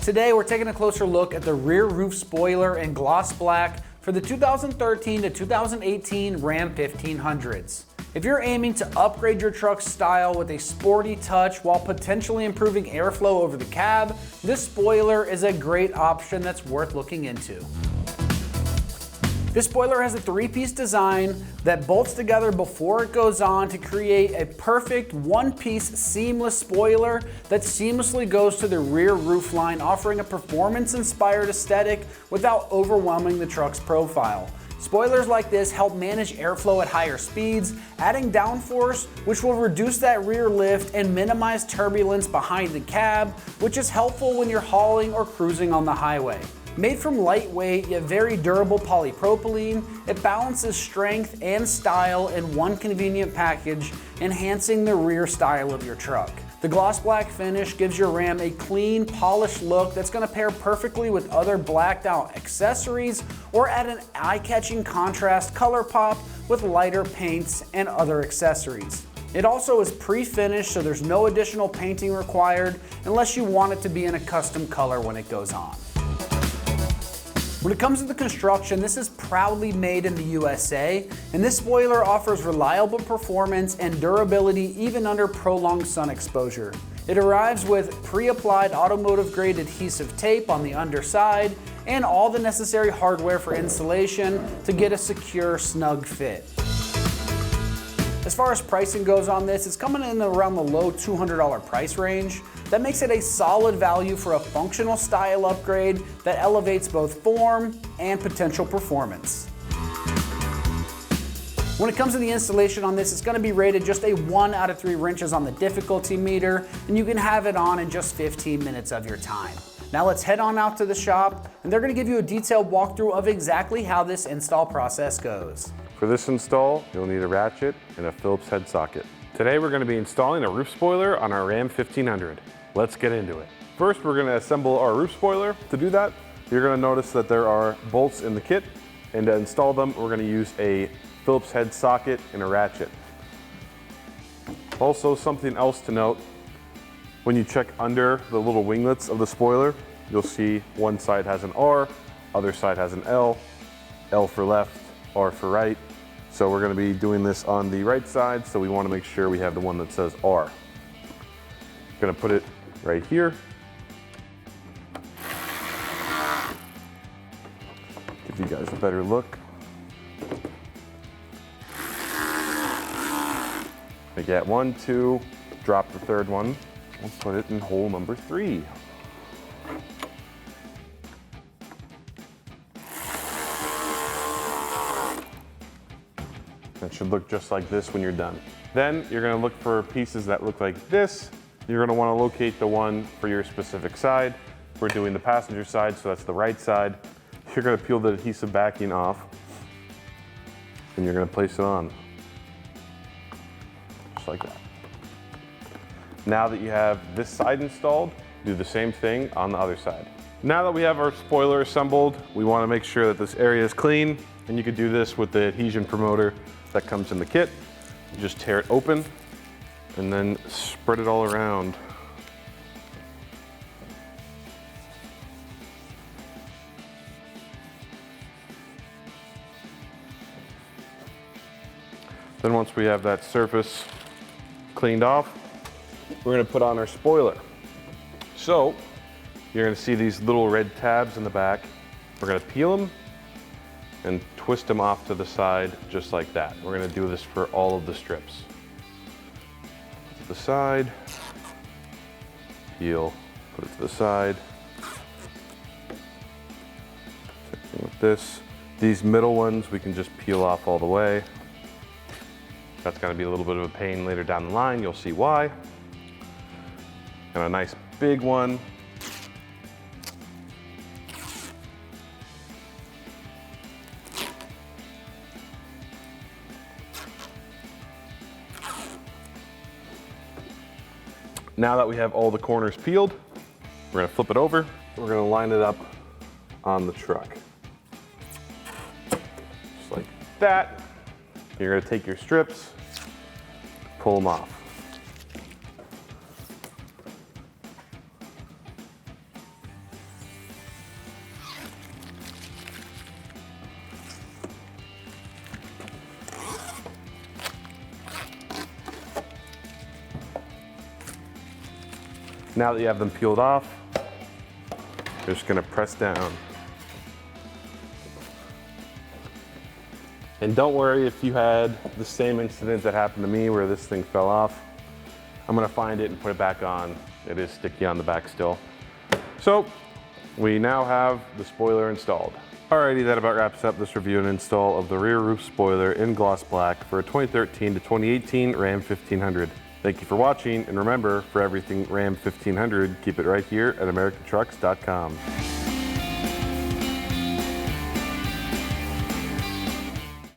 Today we're taking a closer look at the rear roof spoiler in gloss black for the 2013 to 2018 Ram 1500s. If you're aiming to upgrade your truck's style with a sporty touch while potentially improving airflow over the cab, this spoiler is a great option that's worth looking into. This spoiler has a three-piece design that bolts together before it goes on to create a perfect one-piece seamless spoiler that seamlessly goes to the rear roof line, offering a performance-inspired aesthetic without overwhelming the truck's profile. Spoilers like this help manage airflow at higher speeds, adding downforce, which will reduce that rear lift and minimize turbulence behind the cab, which is helpful when you're hauling or cruising on the highway. Made from lightweight yet very durable polypropylene, it balances strength and style in one convenient package, enhancing the rear style of your truck. The gloss black finish gives your Ram a clean, polished look that's going to pair perfectly with other blacked out accessories or add an eye-catching contrast color pop with lighter paints and other accessories. It also is pre-finished, so there's no additional painting required unless you want it to be in a custom color when it goes on. When it comes to the construction, this is proudly made in the USA, and this spoiler offers reliable performance and durability even under prolonged sun exposure. It arrives with pre-applied automotive-grade adhesive tape on the underside and all the necessary hardware for installation to get a secure, snug fit. As far as pricing goes on this, it's coming in around the low $200 price range. That makes it a solid value for a functional style upgrade that elevates both form and potential performance. When it comes to the installation on this, it's going to be rated just a 1 out of 3 wrenches on the difficulty meter, and you can have it on in just 15 minutes of your time. Now let's head on out to the shop, and they're going to give you a detailed walkthrough of exactly how this install process goes. For this install, you'll need a ratchet and a Phillips head socket. Today we're going to be installing a roof spoiler on our Ram 1500. Let's get into it. First, we're going to assemble our roof spoiler. To do that, you're going to notice that there are bolts in the kit, and to install them, we're going to use a Phillips head socket and a ratchet. Also, something else to note, when you check under the little winglets of the spoiler, you'll see one side has an R, other side has an L, L for left, R for right. So we're going to be doing this on the right side, so we want to make sure we have the one that says R. I'm going to put it right here. Give you guys a better look. I get 1, 2, drop the third one, and put it in hole number 3. That should look just like this when you're done. Then you're going to look for pieces that look like this. You're going to want to locate the one for your specific side. We're doing the passenger side, so that's the right side. You're going to peel the adhesive backing off, and you're going to place it on. Just like that. Now that you have this side installed, do the same thing on the other side. Now that we have our spoiler assembled, we want to make sure that this area is clean, and you can do this with the adhesion promoter that comes in the kit. You just tear it open and then spread it all around. Then once we have that surface cleaned off, we're going to put on our spoiler. So you're going to see these little red tabs in the back. We're going to peel them and twist them off to the side just like that. We're going to do this for all of the strips. To the side, peel, put it to the side. Same thing with this. These middle ones we can just peel off all the way. That's going to be a little bit of a pain later down the line. You'll see why. And a nice big one. Now that we have all the corners peeled, we're going to flip it over. We're going to line it up on the truck. Just like that. You're going to take your strips, pull them off. Now that you have them peeled off, you're just gonna press down. And don't worry if you had the same incident that happened to me where this thing fell off. I'm gonna find it and put it back on. It is sticky on the back still. So we now have the spoiler installed. Alrighty, that about wraps up this review and install of the rear roof spoiler in gloss black for a 2013 to 2018 Ram 1500. Thank you for watching, and remember, for everything Ram 1500, keep it right here at AmericanTrucks.com.